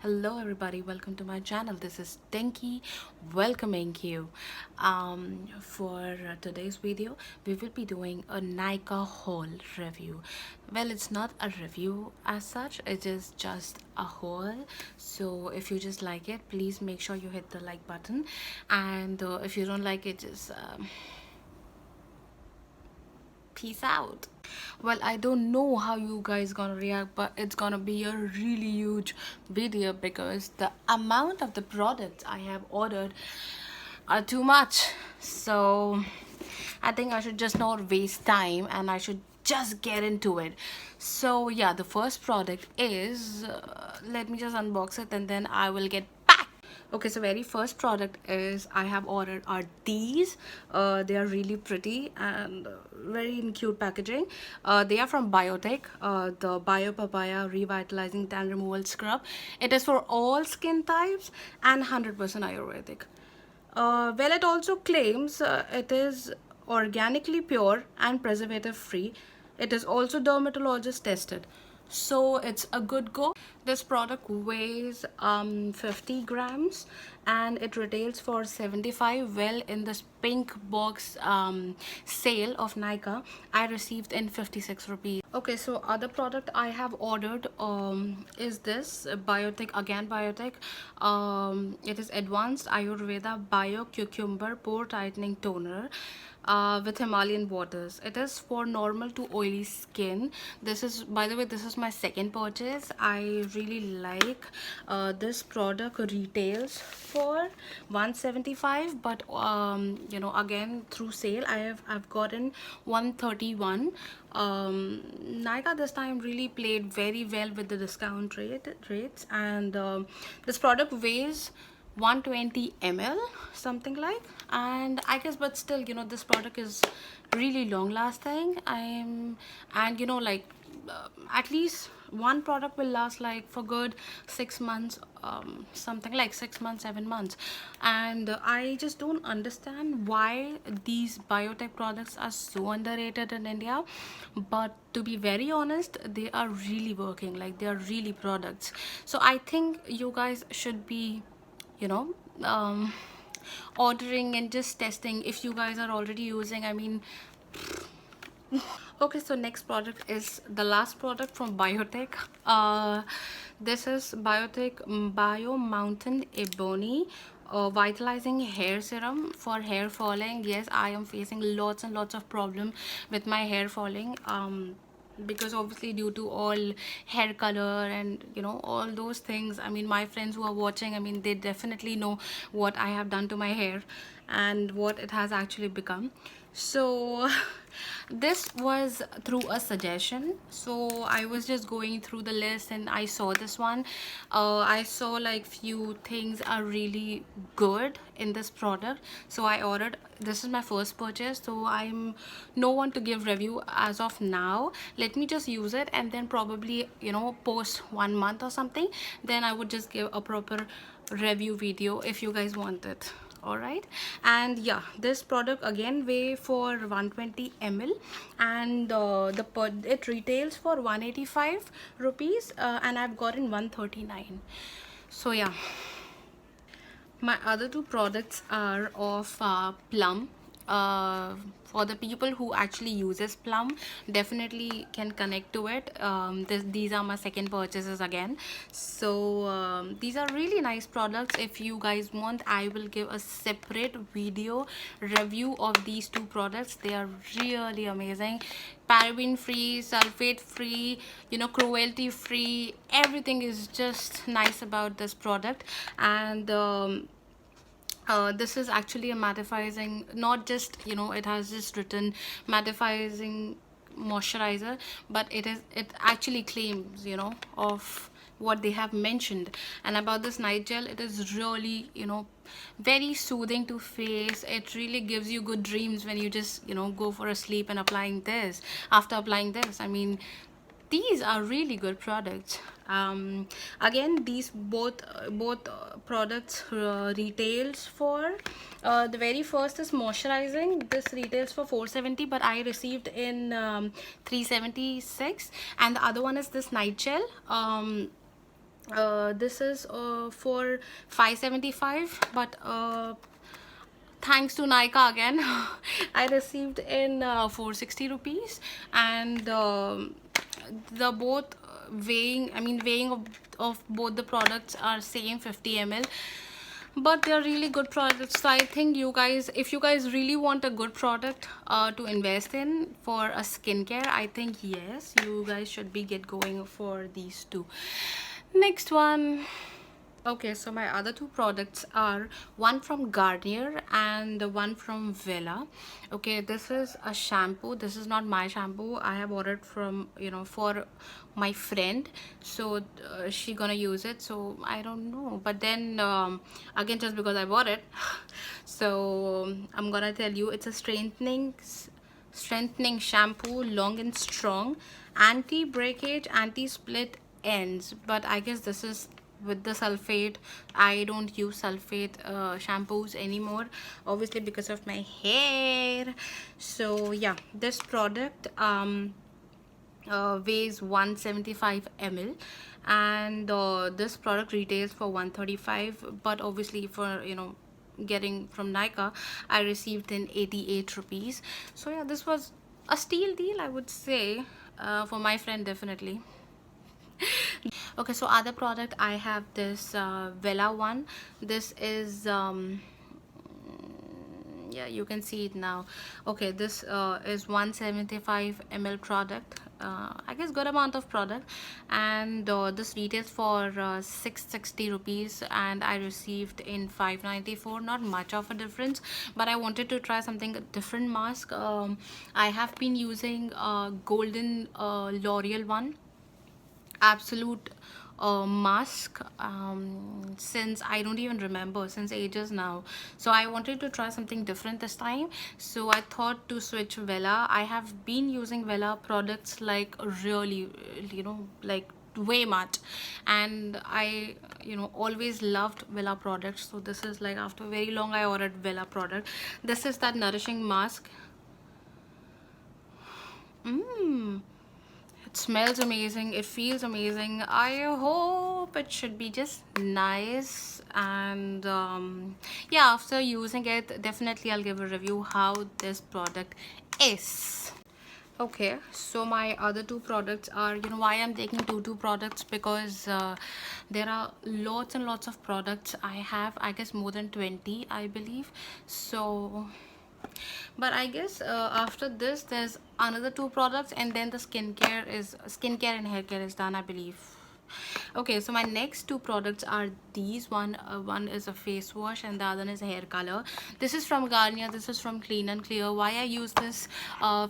Hello, everybody. Welcome to my channel. This is Tenki welcoming you. For today's video, we will be doing a Nika haul review. Well, it's not a review as such, it is just a haul. So, if you just like it, please make sure you hit the like button. And if you don't like it, just peace out. Well, I don't know how you guys gonna react, but it's gonna be a really huge video because the amount of the products I have ordered are too much. So I think I should just not waste time and I should just get into it. So yeah, the first product is let me just unbox it and then I will get back. Okay, so very first product is I have ordered are these. They are really pretty and very in cute packaging. They are from Biotech, the Bio Papaya Revitalizing Tan Removal Scrub. It is for all skin types and 100% Ayurvedic. Well, it also claims it is organically pure and preservative free. It is also dermatologist tested. So it's a good go. This product weighs 50 grams and it retails for 75. Well, in this pink box sale of Nika, I received in 56 rupees. Okay, so other product I have ordered is this Biotech, again Biotech. It is Advanced Ayurveda Bio Cucumber Pore Tightening Toner with Himalayan waters. It is for normal to oily skin. This is, by the way, this is my second purchase. I really like this product. Retails for 175, but you know, again through sale I've gotten 131. Nika this time really played very well with the discount rates, and this product weighs 120 ml, something like. And I guess, but still, you know, this product is really long lasting. And you know, like at least one product will last like for good 6 months, something like 6 months, 7 months. And I just don't understand why these biotech products are so underrated in India, but to be very honest, they are really working, like they are really products. So I think you guys should be, you know, ordering and just testing if you guys are already using. I mean, okay, so next product is the last product from Biotech. This is Biotech Bio Mountain Ebony vitalizing hair serum for hair falling. Yes, I am facing lots and lots of problem with my hair falling, because obviously due to all hair color and you know all those things. I mean, my friends who are watching, I mean, they definitely know what I have done to my hair and what it has actually become. So this was through a suggestion. So I was just going through the list and I saw this one. I saw like few things are really good in this product, so I ordered. This is my first purchase, so I'm no one to give review as of now. Let me just use it and then probably, you know, post 1 month or something, then I would just give a proper review video if you guys want it. All right. And yeah, this product again weigh for 120 ml, and it retails for 185 rupees, and I've gotten 139. So yeah, my other two products are of Plum. For the people who actually uses Plum, definitely can connect to it. These are my second purchases again. So these are really nice products. If you guys want, I will give a separate video review of these two products. They are really amazing. Paraben free, sulfate free, you know, cruelty free. Everything is just nice about this product. And this is actually a mattifying, not just, you know, it has just written mattifying moisturizer, but it actually claims, you know, of what they have mentioned. And about this night gel, it is really, you know, very soothing to face. It really gives you good dreams when you just, you know, go for a sleep and applying this. After applying this, I mean, these are really good products. Again, these both products retails for, the very first is moisturizing. This retails for 470, but I received in 376. And the other one is this night gel. This is for 575, but thanks to Nika again, I received in 460 rupees, and the both weighing, I mean weighing of both the products are same 50 ml, but they're really good products. So I think you guys, if you guys really want a good product to invest in for a skincare, I think yes, you guys should be get going for these two. Next one. Okay, so my other two products are one from Garnier and the one from Vela. Okay, this is a shampoo. This is not my shampoo. I have ordered from, you know, for my friend. So she gonna use it. So I don't know. But then again, just because I bought it, so I'm gonna tell you, it's a strengthening shampoo, long and strong, anti breakage, anti split ends. But I guess this is with the sulfate. I don't use sulfate shampoos anymore, obviously because of my hair. So yeah, this product weighs 175 ml, and this product retails for 135, but obviously for, you know, getting from Nika, I received in 88 rupees. So yeah, this was a steal deal, I would say, for my friend, definitely. Okay, so other product, I have this Vela one. This is yeah, you can see it now. Okay, this is 175 ml product. I guess good amount of product, and this retails for 660 rupees, and I received in 594. Not much of a difference, but I wanted to try something different mask. I have been using golden L'Oreal one, absolute mask, since I don't even remember, since ages now. So I wanted to try something different this time, so I thought to switch Vela. I have been using Vela products like really, you know, like way much, and I, you know, always loved Vela products. So this is like after very long I ordered Vela product. This is that nourishing mask. Mmm, it smells amazing, it feels amazing. I hope it should be just nice. And yeah, after using it, definitely I'll give a review how this product is. Okay, so my other two products are, you know, why I'm taking two products, because there are lots and lots of products. I have, I guess, more than 20, I believe. So but I guess after this there's another two products, and then the skincare and hair care is done, I believe. Okay, so my next two products are these. One is a face wash, and the other is a hair color. This is from Garnier, this is from Clean and Clear. Why I use this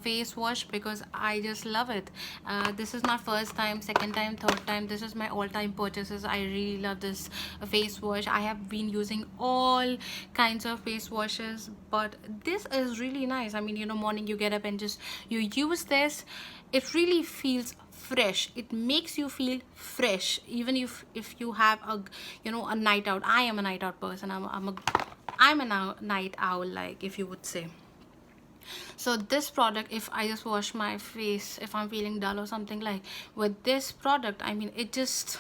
face wash? Because I just love it. This is my first time, second time, third time. This is my all-time purchases. I really love this face wash. I have been using all kinds of face washes, but this is really nice. I mean, you know, morning you get up and just you use this, it really feels fresh. It makes you feel fresh, even if you have a, you know, a night out. I am a night out person. I'm a night owl, like, if you would say. So this product, if I just wash my face, if I'm feeling dull or something, like, with this product, I mean, it just,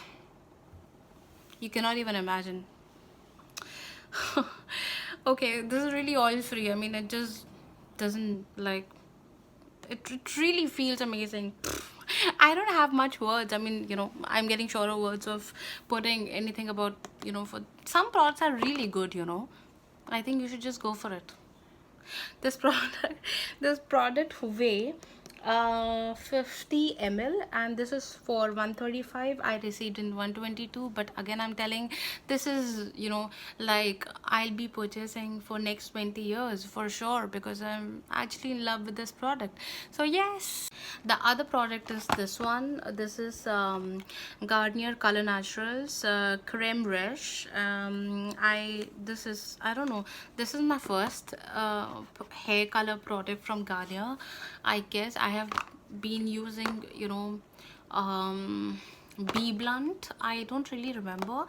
you cannot even imagine. Okay, this is really oil free. I mean, it just doesn't, like, it really feels amazing. I don't have much words. I mean, you know, I'm getting shorter words of putting anything about, you know, for some products are really good, you know. I think you should just go for it. This product this product weigh 50 ml, and this is for 135. I received in 122, but again I'm telling, this is, you know, like, I'll be purchasing for next 20 years for sure, because I'm actually in love with this product. So yes, the other product is this one. This is Garnier Color Naturals Creme Resh. I don't know, this is my first hair color product from Garnier. I guess I have been using, you know, Be Blunt. I don't really remember,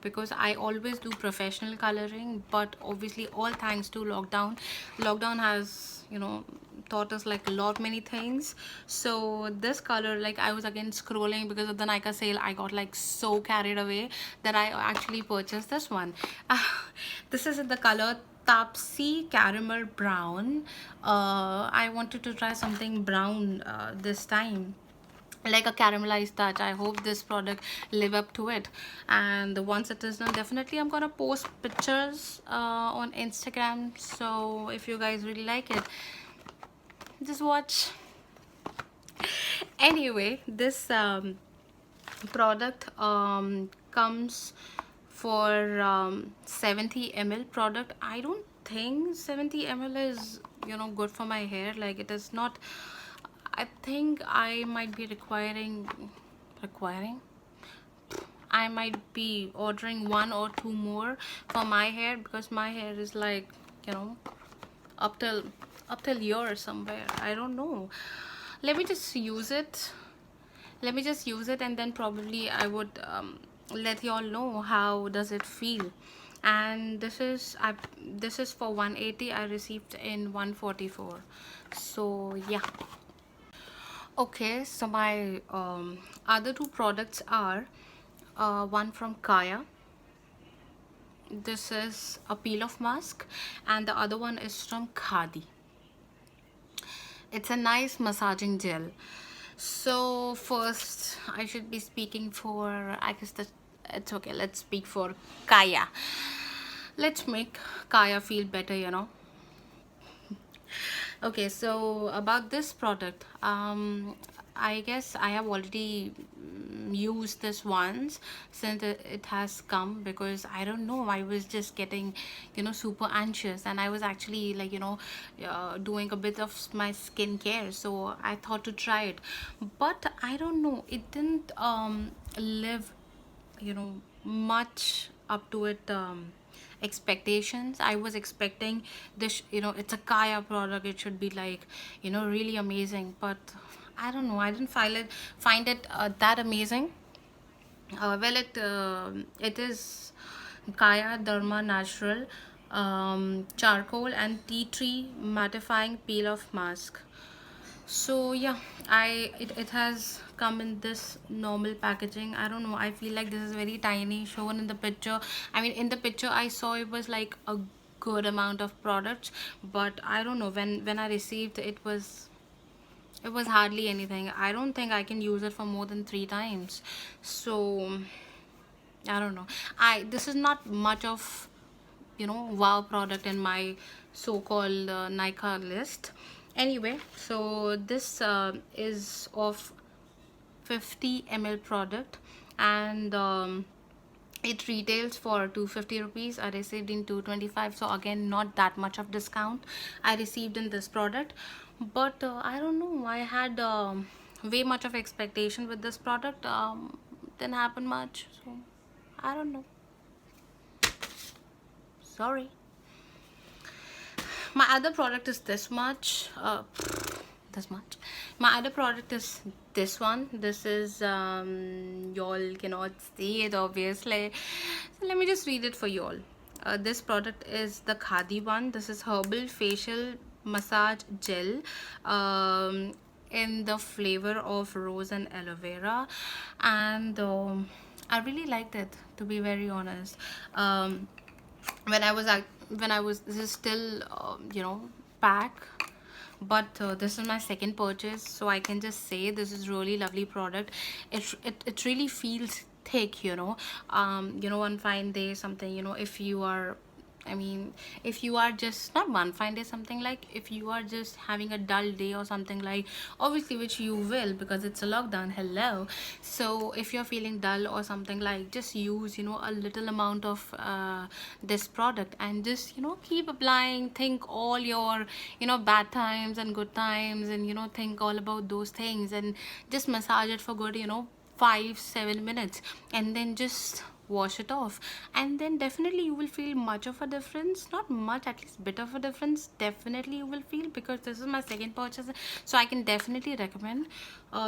because I always do professional coloring, but obviously all thanks to lockdown. Lockdown has, you know, taught us like a lot many things. So this color, like, I was again scrolling because of the Nika sale, I got like so carried away that I actually purchased this one. This is in the color Tapsi Caramel Brown. I wanted to try something brown this time, like a caramelized touch. I hope this product live up to it, and once it is done, definitely I'm gonna post pictures on Instagram. So if you guys really like it, just watch. Anyway, this product comes for 70 ml product. I don't think 70 ml is, you know, good for my hair. Like, it is not. I think I might be requiring I might be ordering one or two more for my hair, because my hair is like, you know, up till here somewhere. I don't know. Let me just use it. And then probably I would let you all know how does it feel. And this is for 180. I received in 144. So yeah. Okay, so my other two products are one from Kaya. This is a peel off mask, and the other one is from Khadi. It's a nice massaging gel. So first I should be speaking for, I guess that it's okay, let's speak for Kaya. Let's make Kaya feel better, you know. Okay, so about this product, I guess I have already used this once since it has come, because I don't know, I was just getting, you know, super anxious, and I was actually like, you know, doing a bit of my skincare, so I thought to try it. But I don't know, it didn't live, you know, much up to it expectations. I was expecting this, you know, it's a Kaya product, it should be like, you know, really amazing. But I don't know, I didn't find it that amazing. Well, it is Kaya Dharma Natural charcoal and tea tree mattifying peel off mask. So yeah, it has come in this normal packaging. I don't know, I feel like this is very tiny shown in the picture. I mean, in the picture I saw it was like a good amount of products, but I don't know, when I received it, it was hardly anything. I don't think I can use it for more than 3 times. So I don't know, I this is not much of, you know, wow product in my so-called Nika list. Anyway, so this is of 50 ml product, and it retails for 250 rupees. I received in 225, so again, not that much of discount I received in this product. But I don't know, I had way much of expectation with this product. Didn't happen much, so I don't know, sorry. My other product is this much. My other product is this one. This is y'all cannot see it obviously, so let me just read it for y'all. This product is the Khadi one. This is herbal facial massage gel, in the flavor of rose and aloe vera, and I really liked it, to be very honest. When I was this is still you know, pack, but this is my second purchase, so I can just say this is really lovely product. It really feels thick, you know. You know, one fine day something, you know, if you are, I mean, if you are just not one fine day, something like if you are just having a dull day or something like, obviously, which you will because it's a lockdown, hello. So if you're feeling dull or something like, just use, you know, a little amount of this product, and just, you know, keep applying. Think all your, you know, bad times and good times, and, you know, think all about those things, and just massage it for good, you know, 5-7 minutes, and then just wash it off, and then definitely you will feel much of a difference. Not much, at least bit of a difference definitely you will feel, because this is my second purchase, so I can definitely recommend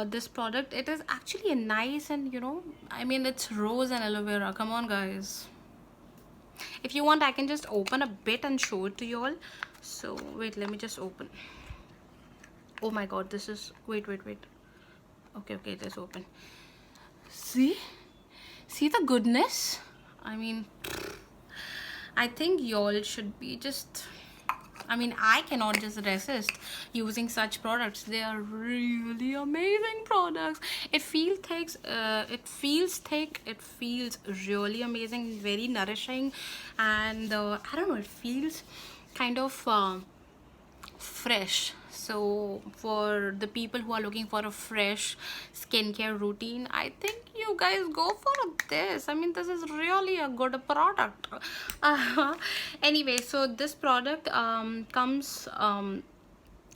this product. It is actually a nice, and you know, I mean, it's rose and aloe vera. Come on guys, if you want I can just open a bit and show it to you all. So wait, let me just open. Oh my god, this is, wait. Okay, it is open. See the goodness. I mean, I think y'all should be just, I mean, I cannot just resist using such products. They are really amazing products. It feels thick, it feels really amazing, very nourishing, and I don't know, it feels kind of fresh. So for the people who are looking for a fresh skincare routine, I think you guys go for this. I mean, this is really a good product. Anyway, so this product comes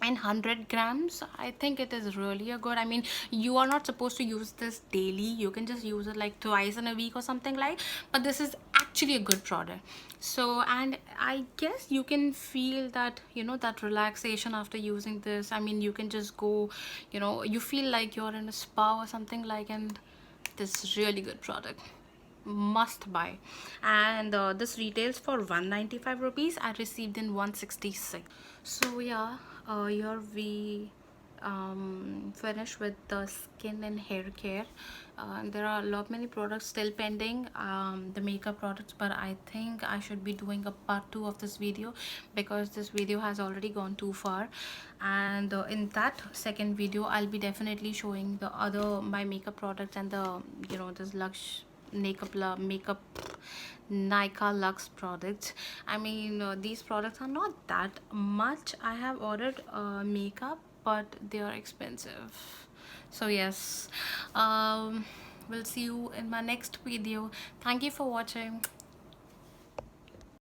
and 100 grams. I think it is really a good, I mean, you are not supposed to use this daily, you can just use it like twice in a week or something like, but this is actually a good product. So, and I guess you can feel that, you know, that relaxation after using this. I mean, you can just go, you know, you feel like you're in a spa or something like, and this is really good product, must buy. And this retails for 195 rupees. I received in 166. So yeah, here we finish with the skin and hair care. There are a lot many products still pending, the makeup products, but I think I should be doing a part 2 of this video, because this video has already gone too far. And in that second video I'll be definitely showing the other my makeup products, and the, you know, this Lux makeup Nika Lux products. I mean, these products are not that much. I have ordered makeup, but they are expensive. So yes, we'll see you in my next video. Thank you for watching.